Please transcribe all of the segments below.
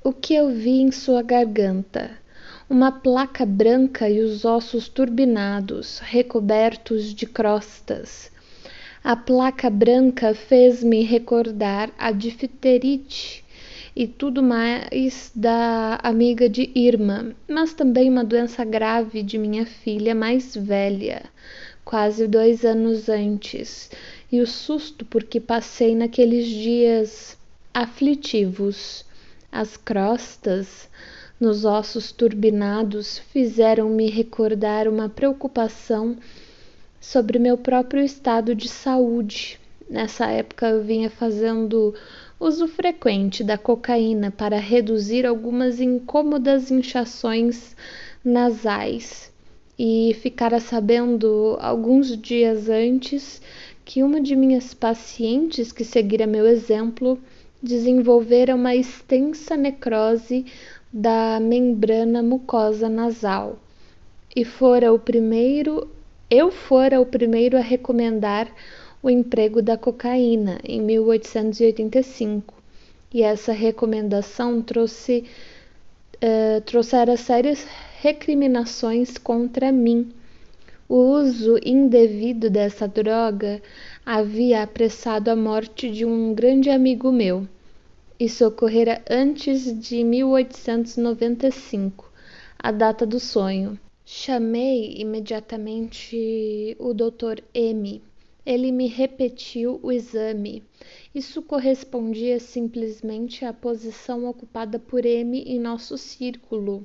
O que eu vi em sua garganta? Uma placa branca e os ossos turbinados, recobertos de crostas. A placa branca fez-me recordar a difterite e tudo mais da amiga de Irma, mas também uma doença grave de minha filha mais velha, quase 2 anos antes, e o susto porque passei naqueles dias aflitivos. As crostas nos ossos turbinados fizeram-me recordar uma preocupação sobre meu próprio estado de saúde. Nessa época eu vinha fazendo uso frequente da cocaína para reduzir algumas incômodas inchações nasais e ficara sabendo alguns dias antes que uma de minhas pacientes, que seguira meu exemplo, desenvolvera uma extensa necrose da membrana mucosa nasal e eu fora o primeiro a recomendar o emprego da cocaína em 1885, e essa recomendação trouxera sérias recriminações contra mim. O uso indevido dessa droga havia apressado a morte de um grande amigo meu. Isso ocorrera antes de 1895, a data do sonho. Chamei imediatamente o Dr. M. Ele me repetiu o exame. Isso correspondia simplesmente à posição ocupada por M em nosso círculo,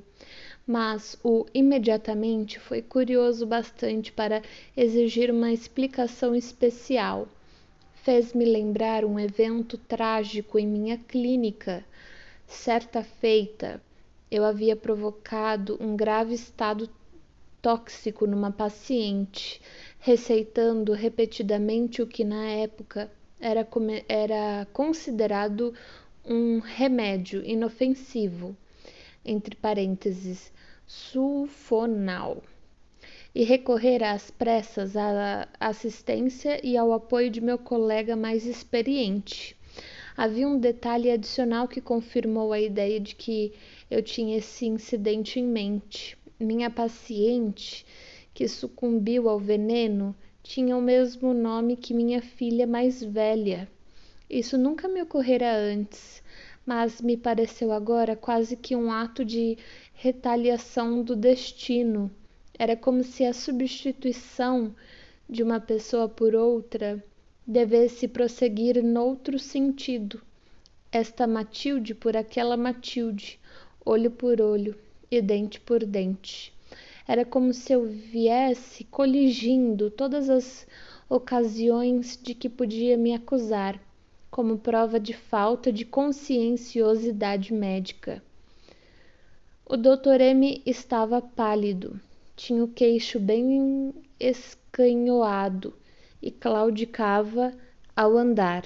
mas o imediatamente foi curioso bastante para exigir uma explicação especial. Fez-me lembrar um evento trágico em minha clínica. Certa feita, eu havia provocado um grave estado tóxico numa paciente, receitando repetidamente o que na época era considerado um remédio inofensivo, entre parênteses, sulfonal, e recorrer às pressas à assistência e ao apoio de meu colega mais experiente. Havia um detalhe adicional que confirmou a ideia de que eu tinha esse incidente em mente. Minha paciente, que sucumbiu ao veneno, tinha o mesmo nome que minha filha mais velha. Isso nunca me ocorrera antes, mas me pareceu agora quase que um ato de retaliação do destino. Era como se a substituição de uma pessoa por outra devesse prosseguir noutro sentido. Esta Matilde por aquela Matilde, olho por olho e dente por dente. Era como se eu viesse coligindo todas as ocasiões de que podia me acusar, como prova de falta de conscienciosidade médica. O Dr. M estava pálido, tinha o queixo bem escanhoado e claudicava ao andar.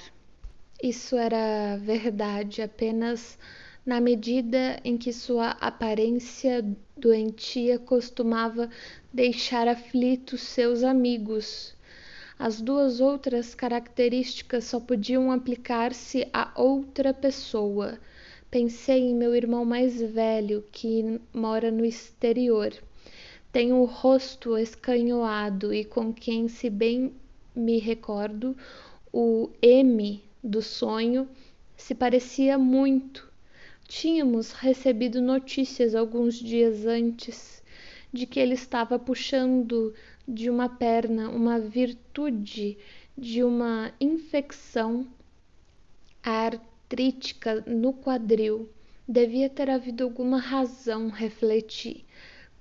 Isso era verdade apenas na medida em que sua aparência doentia costumava deixar aflitos seus amigos. As duas outras características só podiam aplicar-se a outra pessoa. Pensei em meu irmão mais velho, que mora no exterior. Tem o rosto escanhoado e com quem, se bem me recordo, o M do sonho se parecia muito. Tínhamos recebido notícias alguns dias antes de que ele estava puxando de uma perna uma virtude de uma infecção artrítica no quadril. Devia ter havido alguma razão, refleti,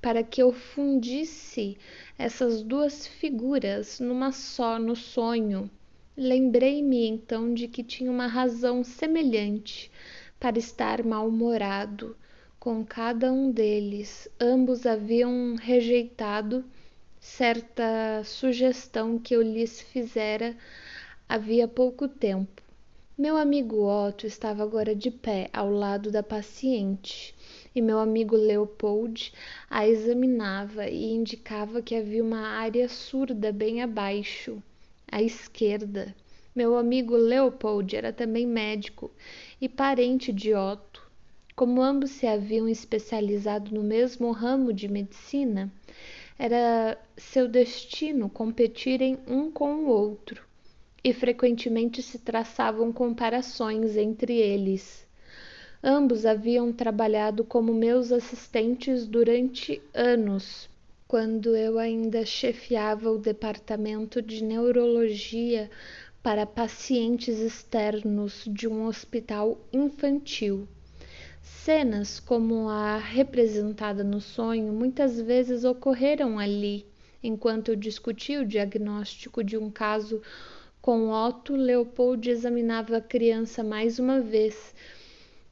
para que eu fundisse essas duas figuras numa só no sonho. Lembrei-me então de que tinha uma razão semelhante para estar mal-humorado com cada um deles. Ambos haviam rejeitado certa sugestão que eu lhes fizera havia pouco tempo. Meu amigo Otto estava agora de pé ao lado da paciente, e meu amigo Leopold a examinava e indicava que havia uma área surda bem abaixo, à esquerda. Meu amigo Leopold era também médico e parente de Otto. Como ambos se haviam especializado no mesmo ramo de medicina, era seu destino competirem um com o outro, e frequentemente se traçavam comparações entre eles. Ambos haviam trabalhado como meus assistentes durante anos, quando eu ainda chefiava o departamento de neurologia para pacientes externos de um hospital infantil. Cenas como a representada no sonho muitas vezes ocorreram ali, enquanto eu discutia o diagnóstico de um caso com Otto. Leopold examinava a criança mais uma vez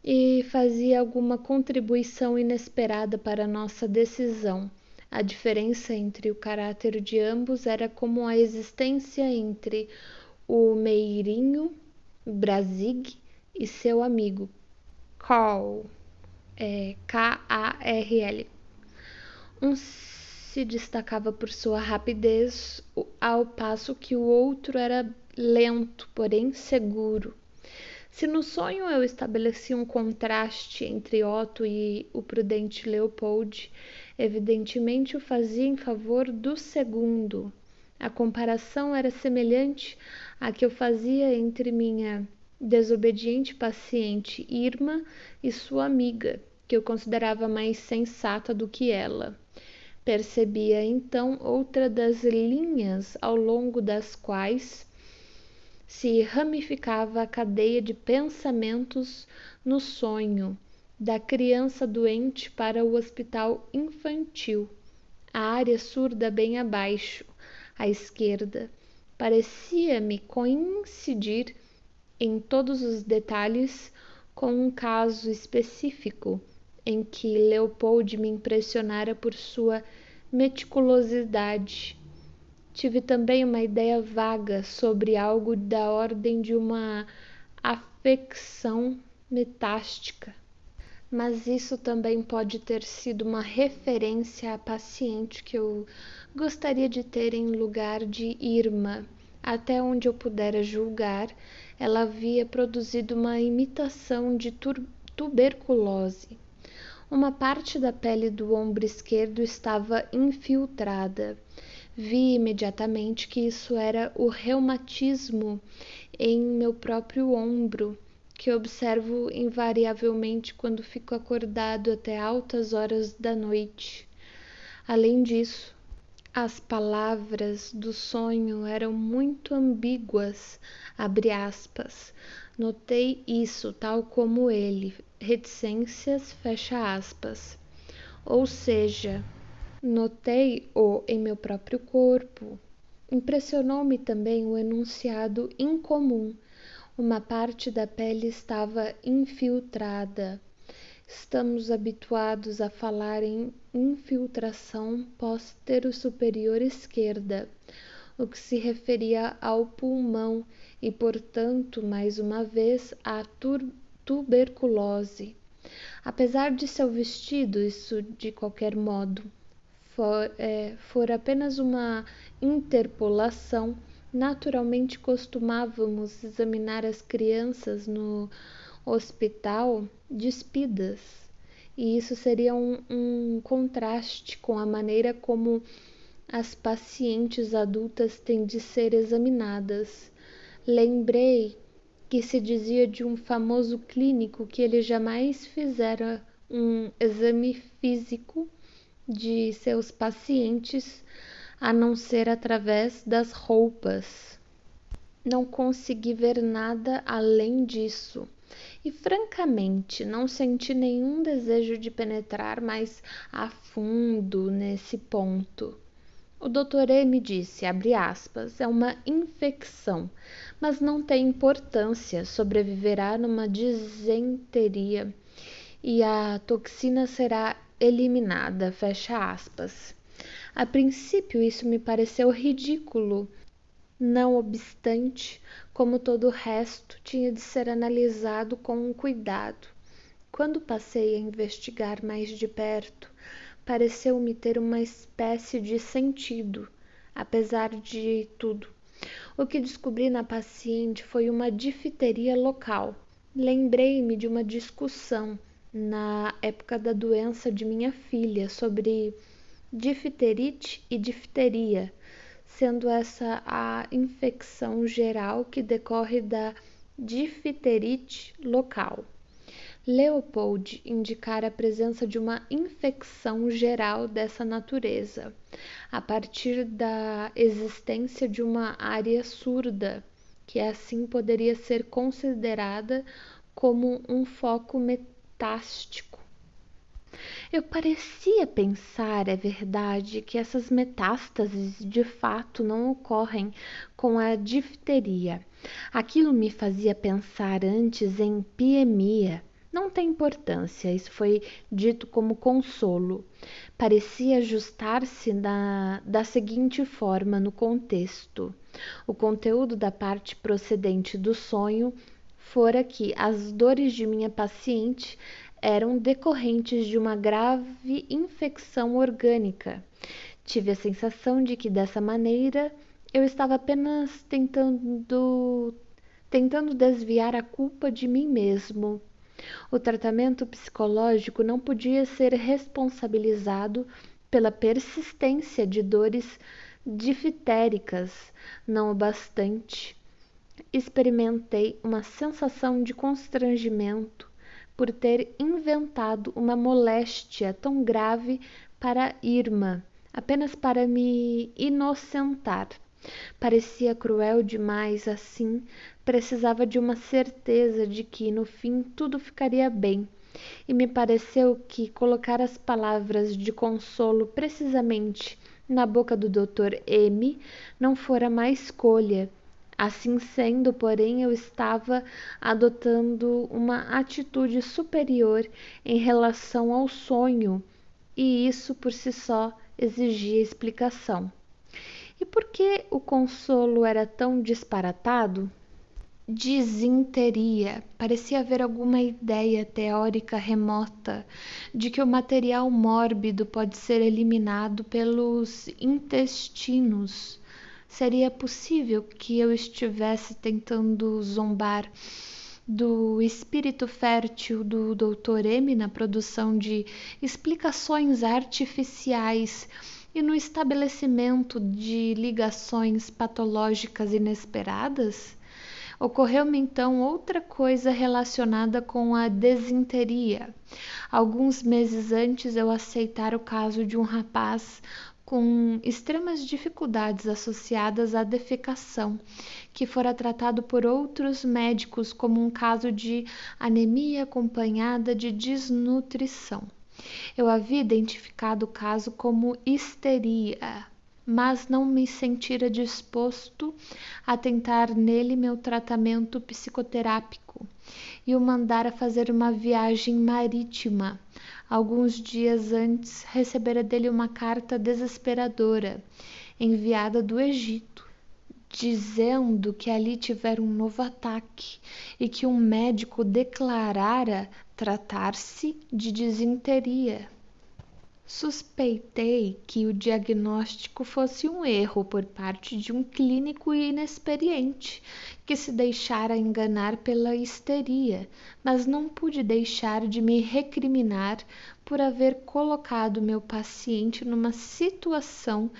e fazia alguma contribuição inesperada para nossa decisão. A diferença entre o caráter de ambos era como a existência entre o meirinho Brazig e seu amigo Carl, Karl. Um se destacava por sua rapidez, ao passo que o outro era lento, porém seguro. Se no sonho eu estabeleci um contraste entre Otto e o prudente Leopold, evidentemente o fazia em favor do segundo. A comparação era semelhante à que eu fazia entre minha desobediente paciente Irma e sua amiga, que eu considerava mais sensata do que ela. Percebia então outra das linhas ao longo das quais se ramificava a cadeia de pensamentos no sonho, da criança doente para o hospital infantil. A área surda bem abaixo, à esquerda, parecia-me coincidir em todos os detalhes com um caso específico em que Leopold me impressionara por sua meticulosidade. Tive também uma ideia vaga sobre algo da ordem de uma afecção metástica, mas isso também pode ter sido uma referência à paciente que eu gostaria de ter em lugar de Irma. Até onde eu pudera julgar, ela havia produzido uma imitação de tuberculose. Uma parte da pele do ombro esquerdo estava infiltrada. Vi imediatamente que isso era o reumatismo em meu próprio ombro, que observo invariavelmente quando fico acordado até altas horas da noite. Além disso, as palavras do sonho eram muito ambíguas, abre aspas. Notei isso, tal como ele, reticências, fecha aspas. Ou seja, notei-o em meu próprio corpo. Impressionou-me também o enunciado incomum. Uma parte da pele estava infiltrada. Estamos habituados a falar em infiltração póstero-superior esquerda, o que se referia ao pulmão e, portanto, mais uma vez, à tuberculose. Apesar de seu vestido, isso de qualquer modo for apenas uma interpolação, naturalmente costumávamos examinar as crianças no hospital despidas, e isso seria um contraste com a maneira como as pacientes adultas têm de ser examinadas. Lembrei que se dizia de um famoso clínico que ele jamais fizera um exame físico de seus pacientes a não ser através das roupas. Não consegui ver nada além disso e, francamente, não senti nenhum desejo de penetrar mais a fundo nesse ponto. O Dr. M disse, abre aspas, é uma infecção, mas não tem importância, sobreviverá numa disenteria e a toxina será eliminada, fecha aspas. A princípio isso me pareceu ridículo, não obstante, como todo o resto, tinha de ser analisado com cuidado. Quando passei a investigar mais de perto, pareceu-me ter uma espécie de sentido, apesar de tudo. O que descobri na paciente foi uma difteria local. Lembrei-me de uma discussão na época da doença de minha filha, sobre difterite e difteria, sendo essa a infecção geral que decorre da difterite local. Leopold indicara a presença de uma infecção geral dessa natureza, a partir da existência de uma área surda, que assim poderia ser considerada como um foco metástico. Eu parecia pensar, é verdade, que essas metástases de fato não ocorrem com a difteria. Aquilo me fazia pensar antes em piemia. Não tem importância, isso foi dito como consolo. Parecia ajustar-se da seguinte forma no contexto. O conteúdo da parte procedente do sonho fora que as dores de minha paciente eram decorrentes de uma grave infecção orgânica. Tive a sensação de que dessa maneira eu estava apenas tentando desviar a culpa de mim mesmo. O tratamento psicológico não podia ser responsabilizado pela persistência de dores diftéricas, não obstante. Experimentei uma sensação de constrangimento por ter inventado uma moléstia tão grave para Irma, apenas para me inocentar. Parecia cruel demais, assim, precisava de uma certeza de que no fim tudo ficaria bem. E me pareceu que colocar as palavras de consolo precisamente na boca do Dr. M não fora má escolha. Assim sendo, porém, eu estava adotando uma atitude superior em relação ao sonho, e isso por si só exigia explicação. E por que o consolo era tão disparatado? Disenteria. Parecia haver alguma ideia teórica remota de que o material mórbido pode ser eliminado pelos intestinos. Seria possível que eu estivesse tentando zombar do espírito fértil do Dr. M na produção de explicações artificiais e no estabelecimento de ligações patológicas inesperadas? Ocorreu-me então outra coisa relacionada com a desinteria. Alguns meses antes eu aceitara o caso de um rapaz com extremas dificuldades associadas à defecação, que fora tratado por outros médicos como um caso de anemia acompanhada de desnutrição. Eu havia identificado o caso como histeria, mas não me sentira disposto a tentar nele meu tratamento psicoterápico e o mandara fazer uma viagem marítima. Alguns dias antes recebera dele uma carta desesperadora, enviada do Egito, dizendo que ali tivera um novo ataque e que um médico declarara tratar-se de disenteria. Suspeitei que o diagnóstico fosse um erro por parte de um clínico inexperiente que se deixara enganar pela histeria, mas não pude deixar de me recriminar por haver colocado meu paciente numa situação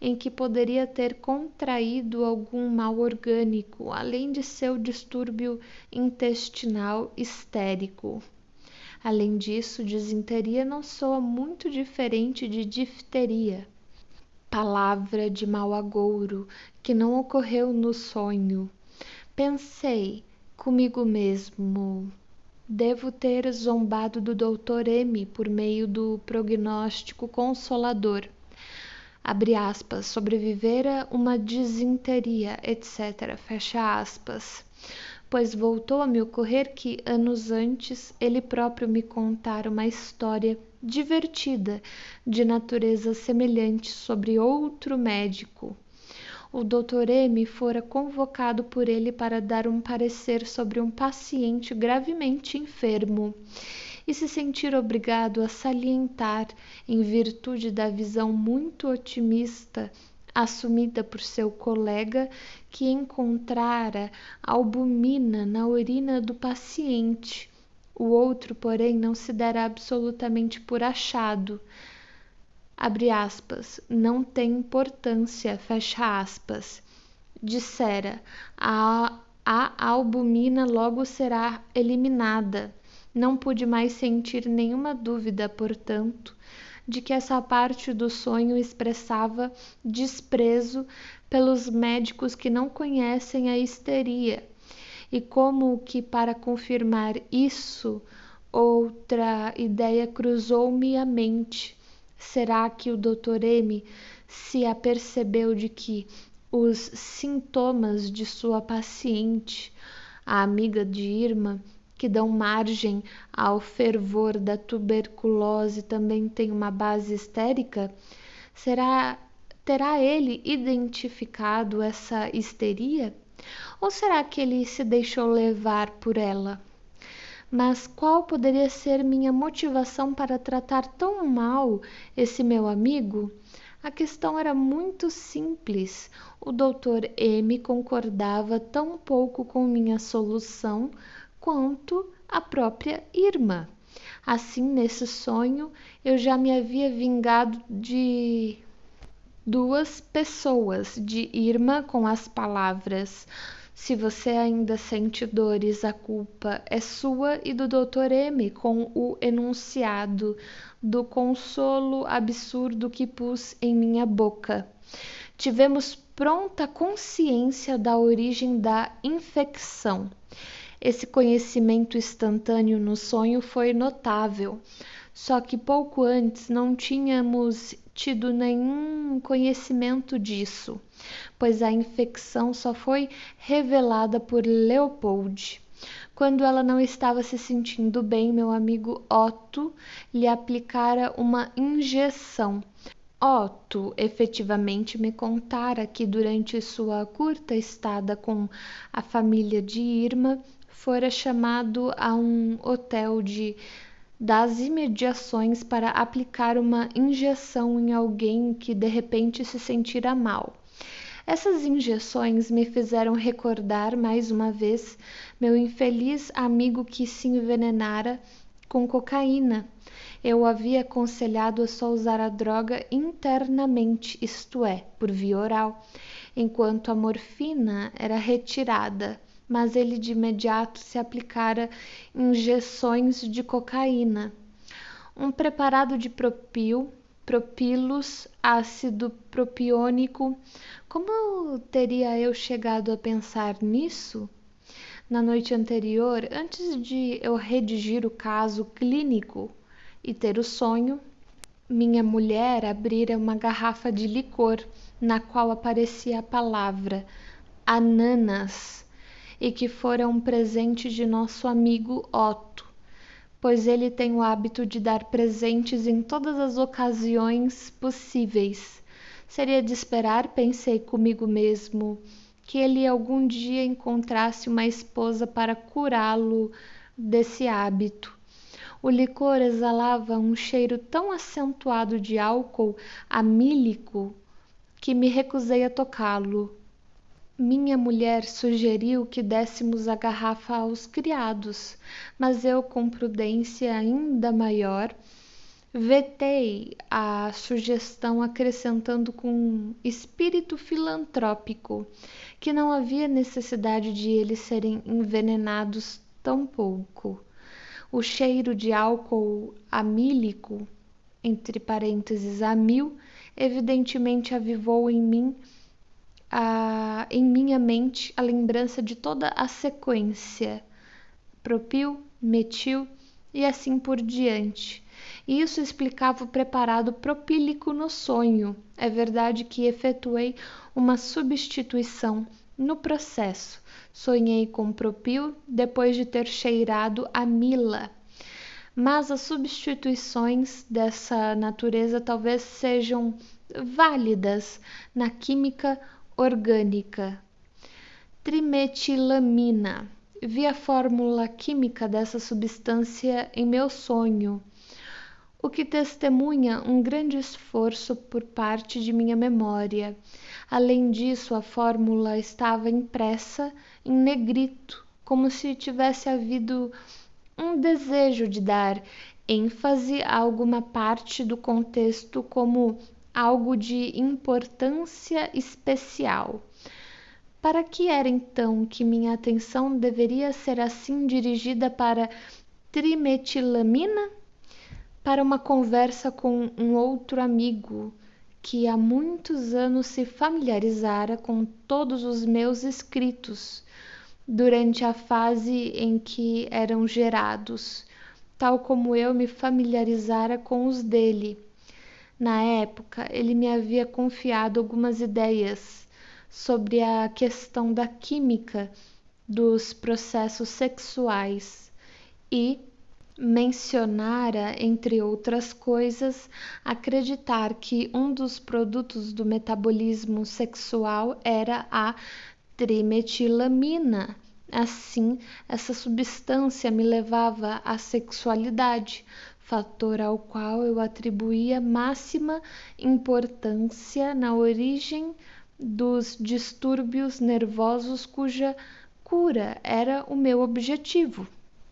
em que poderia ter contraído algum mal orgânico, além de seu distúrbio intestinal histérico. Além disso, disenteria não soa muito diferente de difteria, palavra de mau agouro que não ocorreu no sonho. Pensei comigo mesmo, devo ter zombado do Dr. M por meio do prognóstico consolador. Abre aspas, sobrevivera uma disenteria, etc. Fecha aspas. Pois voltou a me ocorrer que, anos antes, ele próprio me contara uma história divertida de natureza semelhante sobre outro médico. O Dr. M fora convocado por ele para dar um parecer sobre um paciente gravemente enfermo e se sentir obrigado a salientar, em virtude da visão muito otimista assumida por seu colega, que encontrara albumina na urina do paciente O outro, porém, não se dera absolutamente por achado. Abre aspas, não tem importância, fecha aspas. Dissera, a albumina logo será eliminada. Não pude mais sentir nenhuma dúvida, portanto, de que essa parte do sonho expressava desprezo pelos médicos que não conhecem a histeria. E como que para confirmar isso, outra ideia cruzou-me a mente. Será que o Dr. M se apercebeu de que os sintomas de sua paciente, a amiga de Irma, que dão margem ao fervor da tuberculose, também têm uma base histérica? Terá ele identificado essa histeria? Ou será que ele se deixou levar por ela? Mas qual poderia ser minha motivação para tratar tão mal esse meu amigo? A questão era muito simples. O Dr. M concordava tão pouco com minha solução quanto a própria Irma. Assim, nesse sonho, eu já me havia vingado de duas pessoas, de Irma com as palavras: se você ainda sente dores, a culpa é sua, e do Dr. M com o enunciado do consolo absurdo que pus em minha boca. Tivemos pronta consciência da origem da infecção. Esse conhecimento instantâneo no sonho foi notável, só que pouco antes não tínhamos tido nenhum conhecimento disso, pois a infecção só foi revelada por Leopold. Quando ela não estava se sentindo bem, meu amigo Otto lhe aplicara uma injeção. Otto efetivamente me contara que durante sua curta estada com a família de Irma, fora chamado a um hotel das imediações para aplicar uma injeção em alguém que de repente se sentira mal. Essas injeções me fizeram recordar mais uma vez meu infeliz amigo que se envenenara com cocaína. Eu o havia aconselhado a só usar a droga internamente, isto é, por via oral, enquanto a morfina era retirada, mas ele de imediato se aplicara injeções de cocaína. Um preparado de propilos, ácido propiônico. Como teria eu chegado a pensar nisso? Na noite anterior, antes de eu redigir o caso clínico e ter o sonho, minha mulher abrira uma garrafa de licor, na qual aparecia a palavra ananas, e que fora um presente de nosso amigo Otto, pois ele tem o hábito de dar presentes em todas as ocasiões possíveis. Seria de esperar, pensei comigo mesmo, que ele algum dia encontrasse uma esposa para curá-lo desse hábito. O licor exalava um cheiro tão acentuado de álcool amílico que me recusei a tocá-lo. Minha mulher sugeriu que dessemos a garrafa aos criados, mas eu, com prudência ainda maior, vetei a sugestão, acrescentando com espírito filantrópico que não havia necessidade de eles serem envenenados tão pouco. O cheiro de álcool amílico, entre parênteses amil, evidentemente avivou em minha mente a lembrança de toda a sequência, propil, metil e assim por diante. E isso explicava o preparado propílico no sonho. É verdade que efetuei uma substituição no processo. Sonhei com propil depois de ter cheirado a mila. Mas as substituições dessa natureza talvez sejam válidas na química orgânica. Trimetilamina. Vi a fórmula química dessa substância em meu sonho, o que testemunha um grande esforço por parte de minha memória. Além disso, a fórmula estava impressa em negrito, como se tivesse havido um desejo de dar ênfase a alguma parte do contexto como algo de importância especial. Para que era então que minha atenção deveria ser assim dirigida para trimetilamina? Para uma conversa com um outro amigo que há muitos anos se familiarizara com todos os meus escritos durante a fase em que eram gerados, tal como eu me familiarizara com os dele. Na época, ele me havia confiado algumas ideias sobre a questão da química dos processos sexuais e mencionara, entre outras coisas, acreditar que um dos produtos do metabolismo sexual era a trimetilamina. Assim, essa substância me levava à sexualidade, fator ao qual eu atribuía máxima importância na origem dos distúrbios nervosos cuja cura era o meu objetivo.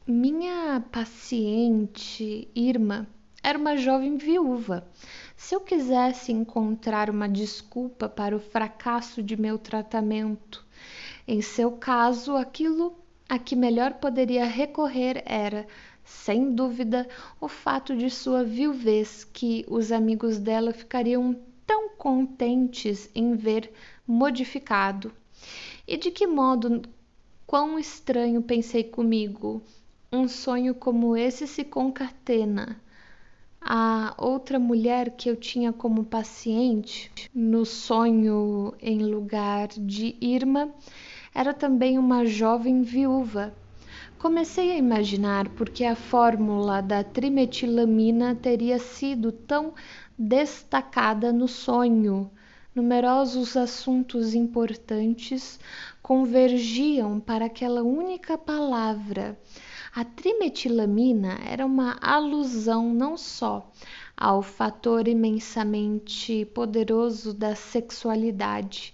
Minha paciente, Irma, era uma jovem viúva. Se eu quisesse encontrar uma desculpa para o fracasso de meu tratamento, em seu caso, aquilo a que melhor poderia recorrer era, sem dúvida, o fato de sua viuvez, que os amigos dela ficariam tão contentes em ver modificado. E de que modo, quão estranho, pensei comigo, um sonho como esse se concatena. A outra mulher que eu tinha como paciente, no sonho em lugar de Irma, era também uma jovem viúva. Comecei a imaginar por que a fórmula da trimetilamina teria sido tão destacada no sonho. Numerosos assuntos importantes convergiam para aquela única palavra. A trimetilamina era uma alusão não só ao fator imensamente poderoso da sexualidade,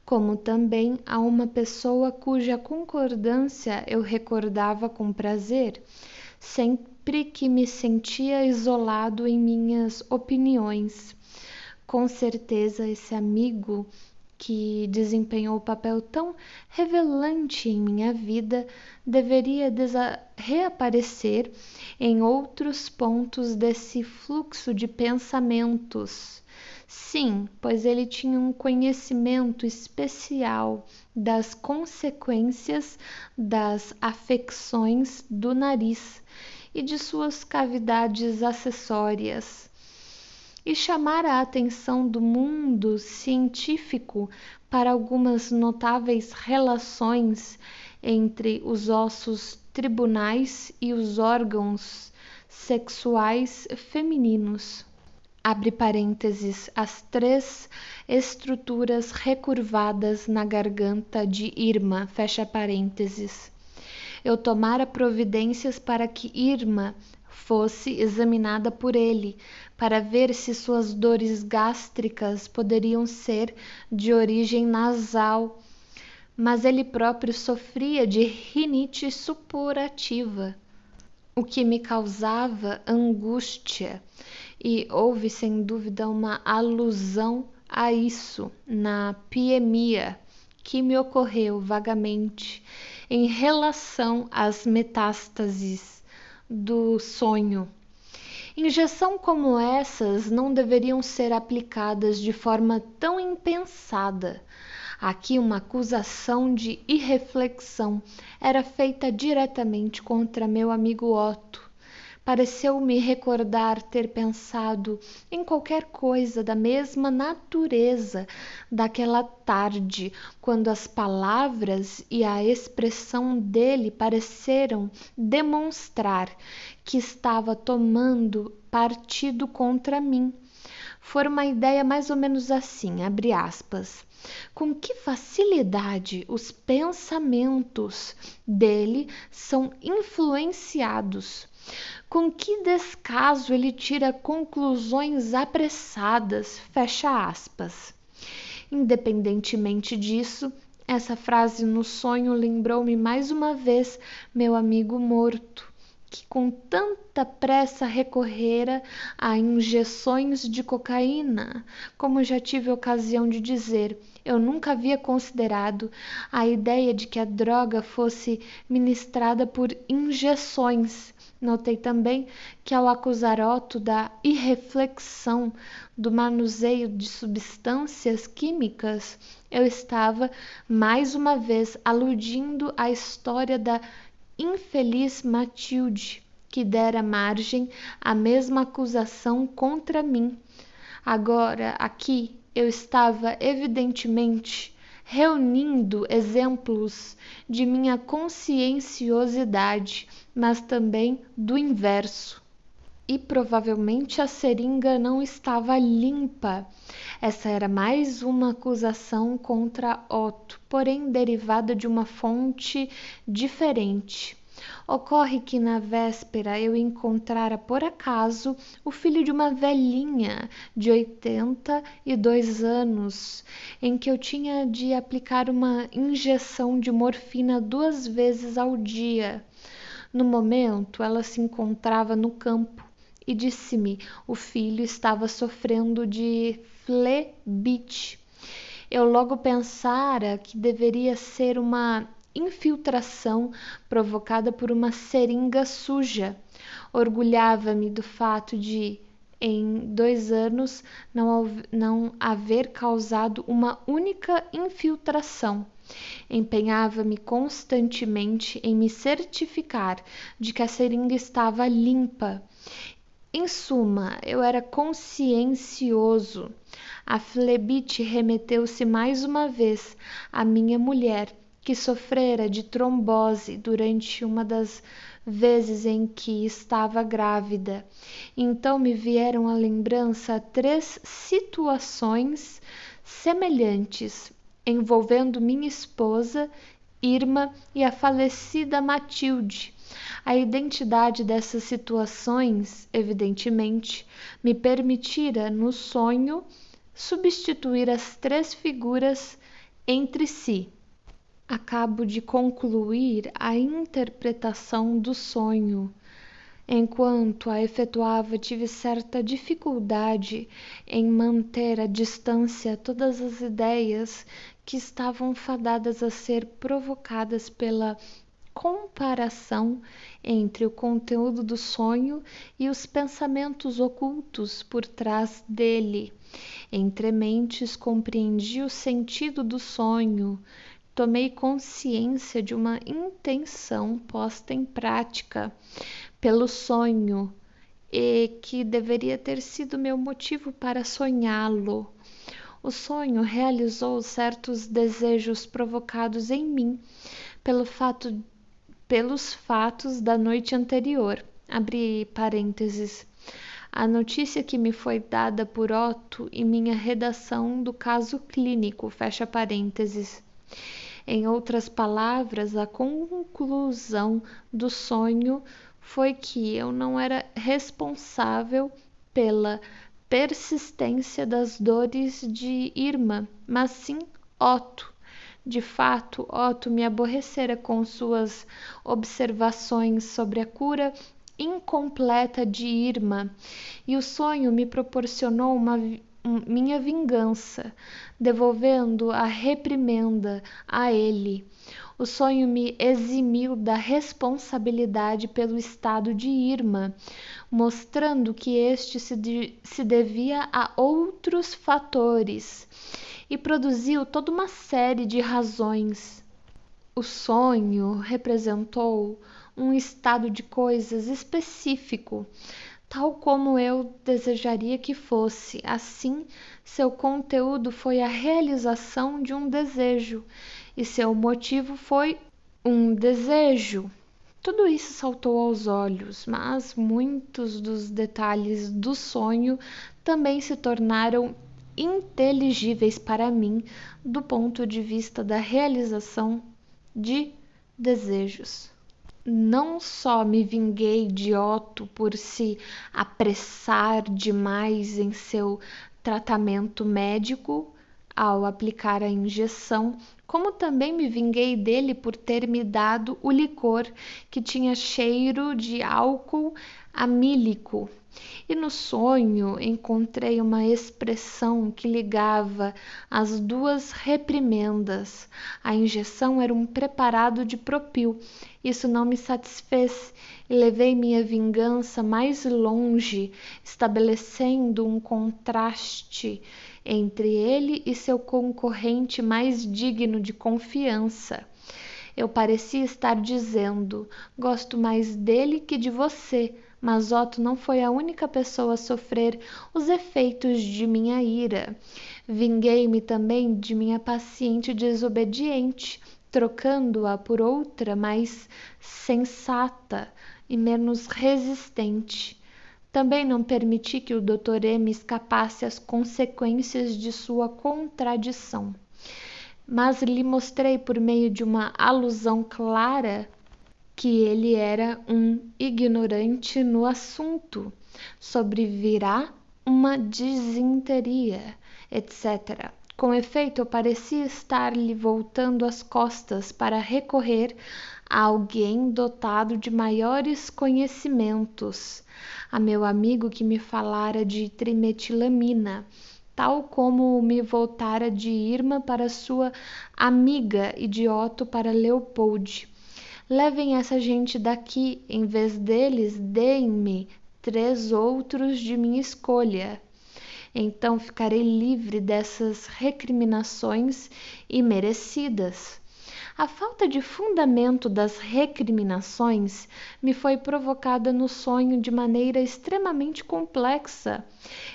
como também a uma pessoa cuja concordância eu recordava com prazer, sempre que me sentia isolado em minhas opiniões. Com certeza, esse amigo que desempenhou um papel tão revelante em minha vida deveria reaparecer em outros pontos desse fluxo de pensamentos. Sim, pois ele tinha um conhecimento especial das consequências das afecções do nariz e de suas cavidades acessórias, e chamar a atenção do mundo científico para algumas notáveis relações entre os ossos tribunais e os órgãos sexuais femininos. Abre parênteses, as 3 estruturas recurvadas na garganta de Irma, fecha parênteses. Eu tomara providências para que Irma fosse examinada por ele, para ver se suas dores gástricas poderiam ser de origem nasal, mas ele próprio sofria de rinite supurativa, o que me causava angústia, e houve sem dúvida uma alusão a isso na piemia que me ocorreu vagamente em relação às metástases do sonho. Injeção como essas não deveriam ser aplicadas de forma tão impensada. Aqui uma acusação de irreflexão era feita diretamente contra meu amigo Otto. Pareceu-me recordar ter pensado em qualquer coisa da mesma natureza daquela tarde, quando as palavras e a expressão dele pareceram demonstrar que estava tomando partido contra mim. Foi uma ideia mais ou menos assim, abre aspas. Com que facilidade os pensamentos dele são influenciados. Com que descaso ele tira conclusões apressadas, fecha aspas. Independentemente disso, essa frase no sonho lembrou-me mais uma vez meu amigo morto, que com tanta pressa recorrera a injeções de cocaína. Como já tive ocasião de dizer, eu nunca havia considerado a ideia de que a droga fosse ministrada por injeções. Notei também que, ao acusar Otto da irreflexão do manuseio de substâncias químicas, eu estava mais uma vez aludindo à história da infeliz Matilde, que dera margem à mesma acusação contra mim. Agora, aqui, eu estava evidentemente reunindo exemplos de minha conscienciosidade, mas também do inverso. E provavelmente a seringa não estava limpa. Essa era mais uma acusação contra Otto, porém derivada de uma fonte diferente. Ocorre que na véspera eu encontrara por acaso o filho de uma velhinha de 82 anos, em que eu tinha de aplicar uma injeção de morfina 2 vezes ao dia. No momento, ela se encontrava no campo e disse-me: o filho estava sofrendo de flebite. Eu logo pensara que deveria ser uma infiltração provocada por uma seringa suja. Orgulhava-me do fato de, em 2 anos, não haver causado uma única infiltração. Empenhava-me constantemente em me certificar de que a seringa estava limpa. Em suma, eu era consciencioso. A flebite remeteu-se mais uma vez à minha mulher, que sofrera de trombose durante uma das vezes em que estava grávida. Então me vieram à lembrança 3 situações semelhantes, envolvendo minha esposa, Irma e a falecida Matilde. A identidade dessas situações, evidentemente, me permitira, no sonho, substituir as 3 figuras entre si. Acabo de concluir a interpretação do sonho. Enquanto a efetuava, tive certa dificuldade em manter à distância todas as ideias que estavam fadadas a ser provocadas pela comparação entre o conteúdo do sonho e os pensamentos ocultos por trás dele. Entre mentes compreendi o sentido do sonho, tomei consciência de uma intenção posta em prática pelo sonho e que deveria ter sido meu motivo para sonhá-lo. O sonho realizou certos desejos provocados em mim pelos fatos da noite anterior. Abri parênteses. A notícia que me foi dada por Otto e minha redação do caso clínico, fecha parênteses. Em outras palavras, a conclusão do sonho foi que eu não era responsável pela persistência das dores de Irma, mas sim Otto. De fato, Otto me aborrecera com suas observações sobre a cura incompleta de Irma, e o sonho me proporcionou minha vingança, devolvendo a reprimenda a ele. O sonho me eximiu da responsabilidade pelo estado de Irma, mostrando que este se devia a outros fatores, e produziu toda uma série de razões. O sonho representou um estado de coisas específico, tal como eu desejaria que fosse. Assim, seu conteúdo foi a realização de um desejo, e seu motivo foi um desejo. Tudo isso saltou aos olhos, mas muitos dos detalhes do sonho também se tornaram inteligíveis para mim do ponto de vista da realização de desejos. Não só me vinguei de Otto por se apressar demais em seu tratamento médico, ao aplicar a injeção, como também me vinguei dele por ter me dado o licor que tinha cheiro de álcool amílico. E no sonho encontrei uma expressão que ligava as duas reprimendas. A injeção era um preparado de propil. Isso não me satisfez e levei minha vingança mais longe, estabelecendo um contraste entre ele e seu concorrente mais digno de confiança. Eu parecia estar dizendo: gosto mais dele que de você, mas Otto não foi a única pessoa a sofrer os efeitos de minha ira. Vinguei-me também de minha paciente desobediente, trocando-a por outra mais sensata e menos resistente. Também não permiti que o Dr. M escapasse às consequências de sua contradição, mas lhe mostrei por meio de uma alusão clara que ele era um ignorante no assunto, sobrevirá uma disenteria, etc. Com efeito, eu parecia estar-lhe voltando as costas para recorrer a alguém dotado de maiores conhecimentos, a meu amigo que me falara de trimetilamina, tal como me voltara de Irma para sua amiga e de Otto para Leopold. Levem essa gente daqui, em vez deles, deem-me 3 outros de minha escolha. Então ficarei livre dessas recriminações imerecidas. A falta de fundamento das recriminações me foi provocada no sonho de maneira extremamente complexa.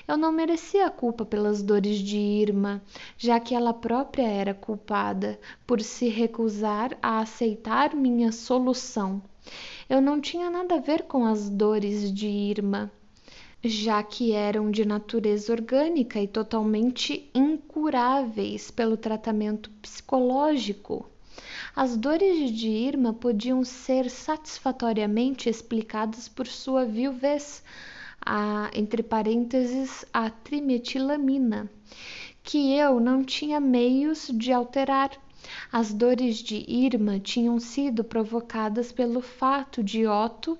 Eu não merecia a culpa pelas dores de Irma, já que ela própria era culpada por se recusar a aceitar minha solução. Eu não tinha nada a ver com as dores de Irma, já que eram de natureza orgânica e totalmente incuráveis pelo tratamento psicológico. As dores de Irma podiam ser satisfatoriamente explicadas por sua viuvez, entre parênteses, a trimetilamina, que eu não tinha meios de alterar. As dores de Irma tinham sido provocadas pelo fato de Otto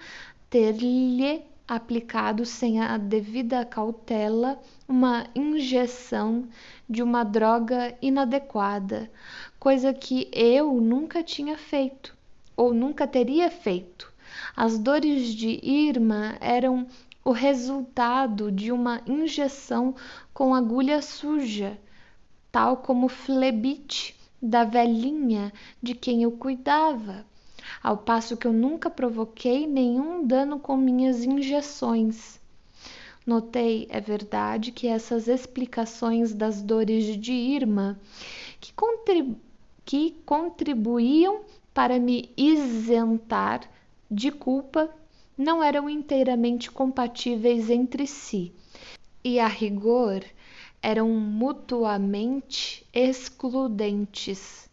ter-lhe aplicado sem a devida cautela uma injeção de uma droga inadequada, coisa que eu nunca tinha feito, ou nunca teria feito. As dores de Irma eram o resultado de uma injeção com agulha suja, tal como o flebite da velhinha de quem eu cuidava, ao passo que eu nunca provoquei nenhum dano com minhas injeções. Notei, é verdade, que essas explicações das dores de Irma, que contribuíam para me isentar de culpa, não eram inteiramente compatíveis entre si, e a rigor eram mutuamente excludentes.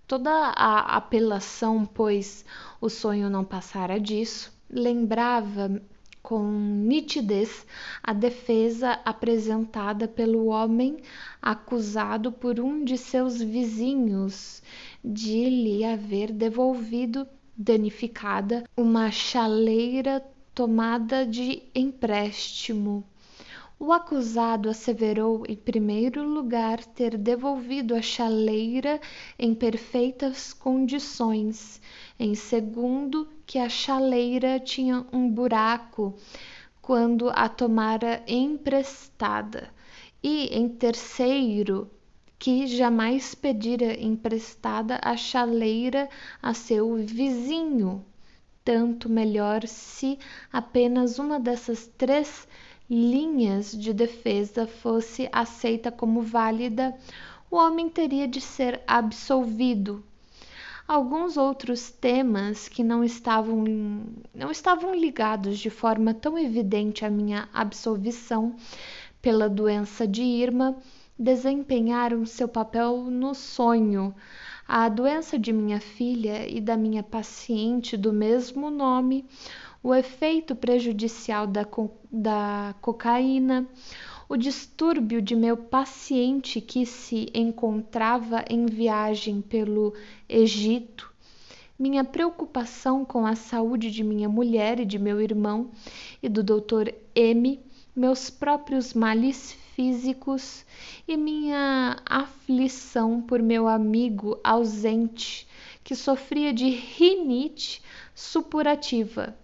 Toda a apelação, pois o sonho não passara disso, lembrava com nitidez a defesa apresentada pelo homem acusado por um de seus vizinhos de lhe haver devolvido danificada uma chaleira tomada de empréstimo. O acusado asseverou, em primeiro lugar, ter devolvido a chaleira em perfeitas condições; em segundo, que a chaleira tinha um buraco quando a tomara emprestada; e, em terceiro, que jamais pedira emprestada a chaleira a seu vizinho. Tanto melhor se apenas uma dessas 3 linhas de defesa fosse aceita como válida, o homem teria de ser absolvido. Alguns outros temas que não estavam ligados de forma tão evidente à minha absolvição pela doença de Irma desempenharam seu papel no sonho. A doença de minha filha e da minha paciente do mesmo nome, o efeito prejudicial da cocaína, o distúrbio de meu paciente que se encontrava em viagem pelo Egito, minha preocupação com a saúde de minha mulher e de meu irmão e do Dr. M, meus próprios males físicos e minha aflição por meu amigo ausente, que sofria de rinite supurativa.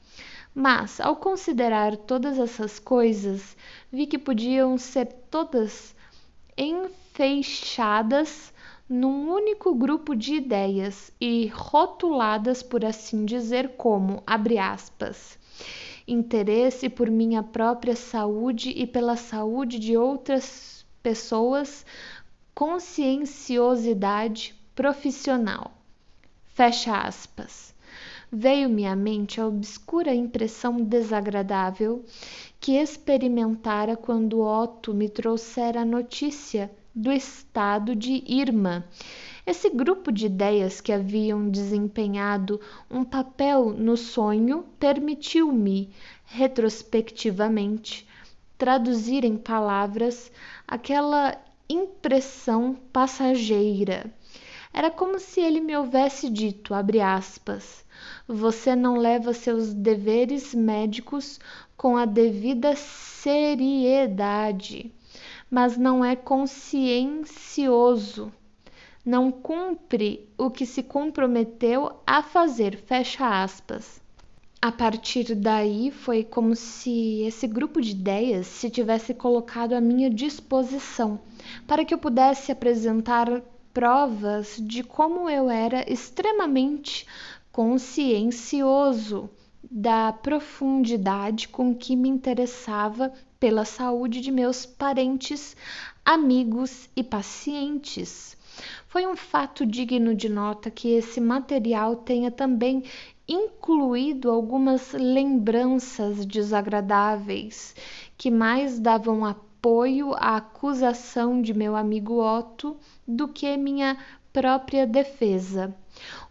Mas, ao considerar todas essas coisas, vi que podiam ser todas enfeixadas num único grupo de ideias e rotuladas, por assim dizer, como, abre aspas, interesse por minha própria saúde e pela saúde de outras pessoas, conscienciosidade profissional. Fecha aspas. Veio-me à mente a obscura impressão desagradável que experimentara quando Otto me trouxera a notícia do estado de Irma. Esse grupo de ideias que haviam desempenhado um papel no sonho permitiu-me, retrospectivamente, traduzir em palavras aquela impressão passageira. Era como se ele me houvesse dito, abre aspas, você não leva seus deveres médicos com a devida seriedade, mas não é consciencioso, não cumpre o que se comprometeu a fazer, fecha aspas. A partir daí foi como se esse grupo de ideias se tivesse colocado à minha disposição para que eu pudesse apresentar provas de como eu era extremamente consciencioso da profundidade com que me interessava pela saúde de meus parentes, amigos e pacientes. Foi um fato digno de nota que esse material tenha também incluído algumas lembranças desagradáveis que mais davam apoio à acusação de meu amigo Otto do que minha própria defesa.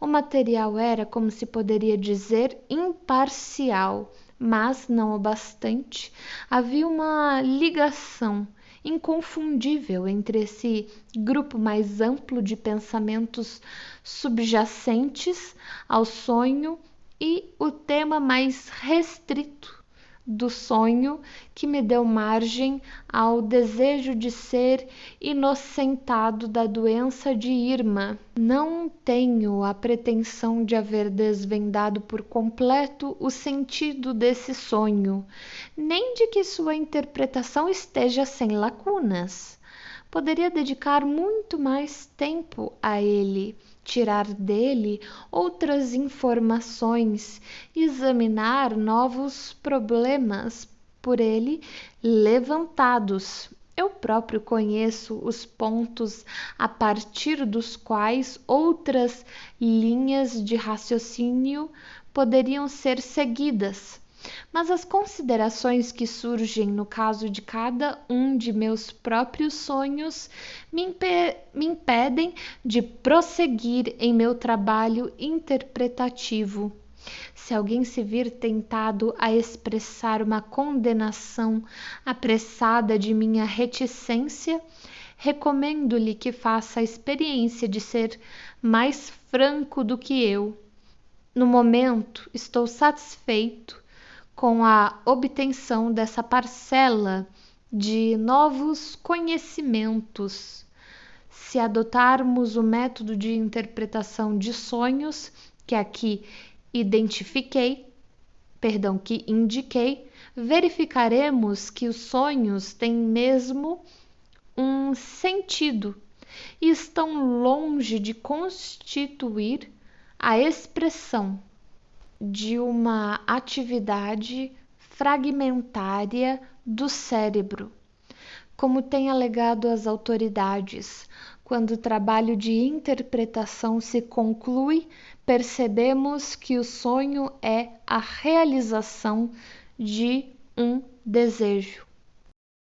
O material era, como se poderia dizer, imparcial, mas não o bastante. Havia uma ligação inconfundível entre esse grupo mais amplo de pensamentos subjacentes ao sonho e o tema mais restrito do sonho que me deu margem ao desejo de ser inocentado da doença de Irma. Não tenho a pretensão de haver desvendado por completo o sentido desse sonho, nem de que sua interpretação esteja sem lacunas. Poderia dedicar muito mais tempo a ele, tirar dele outras informações, examinar novos problemas por ele levantados. Eu próprio conheço os pontos a partir dos quais outras linhas de raciocínio poderiam ser seguidas. Mas as considerações que surgem no caso de cada um de meus próprios sonhos me impedem de prosseguir em meu trabalho interpretativo. Se alguém se vir tentado a expressar uma condenação apressada de minha reticência, recomendo-lhe que faça a experiência de ser mais franco do que eu. No momento, estou satisfeito com a obtenção dessa parcela de novos conhecimentos. Se adotarmos o método de interpretação de sonhos que aqui indiquei, verificaremos que os sonhos têm mesmo um sentido e estão longe de constituir a expressão de uma atividade fragmentária do cérebro, como têm alegado as autoridades. Quando o trabalho de interpretação se conclui, percebemos que o sonho é a realização de um desejo.